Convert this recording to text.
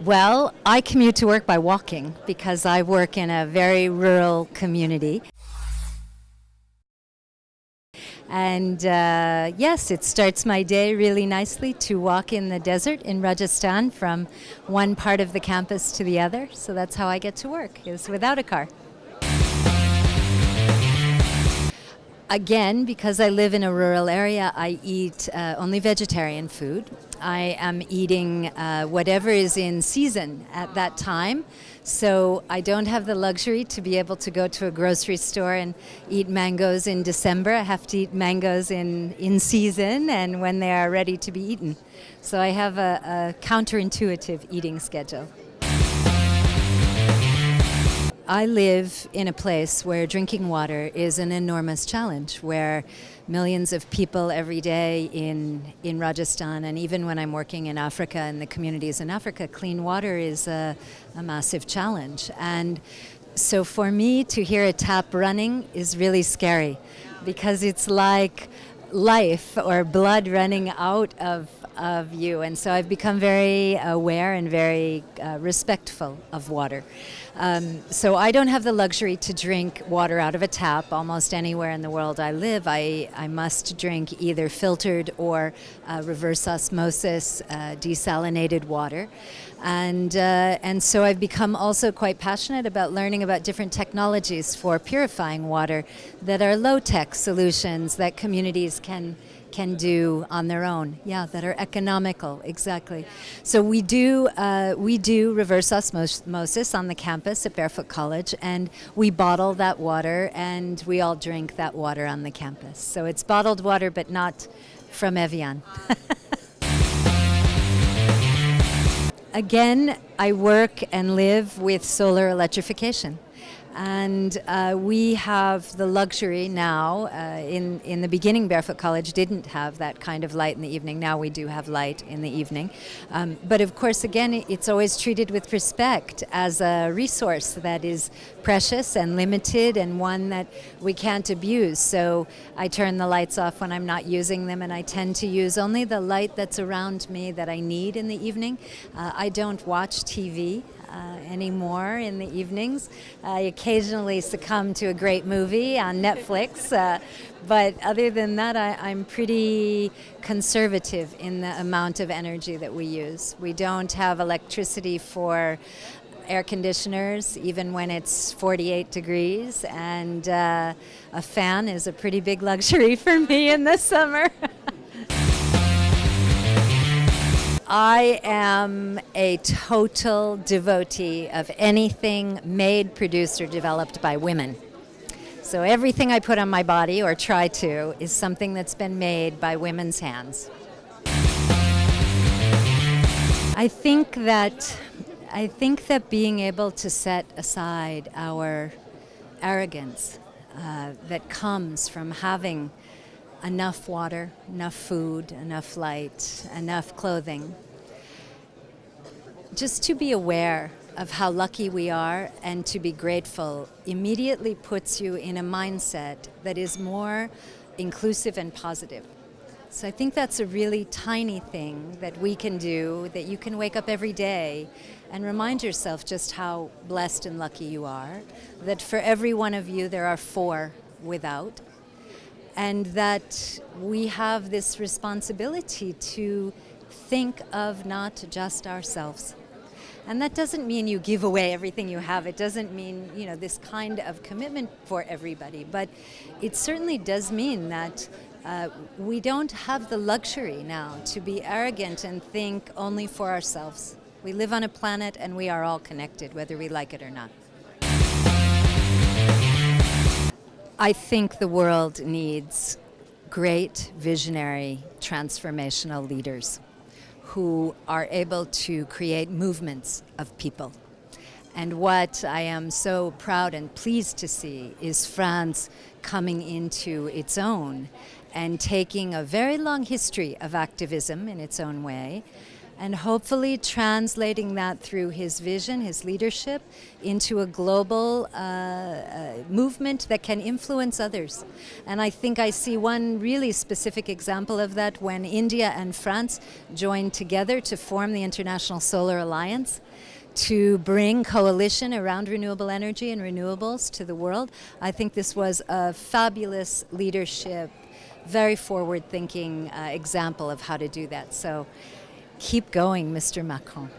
Well, I commute to work by walking because I work in a very rural community. And yes, it starts my day really nicely to walk in the desert in Rajasthan from one part of the campus to the other. So that's how I get to work, is without a car. Again, because I live in a rural area, I eat only vegetarian food. I am eating whatever is in season at that time. So I don't have the luxury to be able to go to a grocery store and eat mangoes in December. I have to eat mangoes in season and when they are ready to be eaten. So I have a counterintuitive eating schedule. I live in a place where drinking water is an enormous challenge, where millions of people every day in Rajasthan, and even when I'm working in Africa and the communities in Africa, clean water is a massive challenge. And so for me to hear a tap running is really scary, because it's like life or blood running out of you. And so I've become very aware and very respectful of water. So I don't have the luxury to drink water out of a tap almost anywhere in the world I live. I must drink either filtered or reverse osmosis desalinated water. And so I've become also quite passionate about learning about different technologies for purifying water that are low-tech solutions that communities can do on their own, that are economical, exactly. So we do reverse osmosis on the campus at Barefoot College, and we bottle that water, and we all drink that water on the campus. So it's bottled water, but not from Evian. Again, I work and live with solar electrification. And we have the luxury now, in the beginning Barefoot College didn't have that kind of light in the evening. Now we do have light in the evening. But of course, again, it's always treated with respect as a resource that is precious and limited and one that we can't abuse. So I turn the lights off when I'm not using them, and I tend to use only the light that's around me that I need in the evening. I don't watch TV anymore in the evenings. I occasionally succumb to a great movie on Netflix, but other than that, I'm pretty conservative in the amount of energy that we use. We don't have electricity for air conditioners, even when it's 48 degrees, and a fan is a pretty big luxury for me in the summer. I am a total devotee of anything made, produced, or developed by women. So everything I put on my body, or try to, is something that's been made by women's hands. I think that being able to set aside our arrogance that comes from having enough water, enough food, enough light, enough clothing. Just to be aware of how lucky we are and to be grateful immediately puts you in a mindset that is more inclusive and positive. So I think that's a really tiny thing that we can do, that you can wake up every day and remind yourself just how blessed and lucky you are, that for every one of you there are 4 without, and that we have this responsibility to think of not just ourselves. And that doesn't mean you give away everything you have. It doesn't mean, this kind of commitment for everybody. But it certainly does mean that we don't have the luxury now to be arrogant and think only for ourselves. We live on a planet and we are all connected, whether we like it or not. I think the world needs great, visionary, transformational leaders who are able to create movements of people. And what I am so proud and pleased to see is France coming into its own and taking a very long history of activism in its own way, and hopefully translating that through his vision, his leadership, into a global movement that can influence others. And I think I see one really specific example of that when India and France joined together to form the International Solar Alliance to bring coalition around renewable energy and renewables to the world. I think this was a fabulous leadership, very forward-thinking example of how to do that. So keep going, Mr. Macron.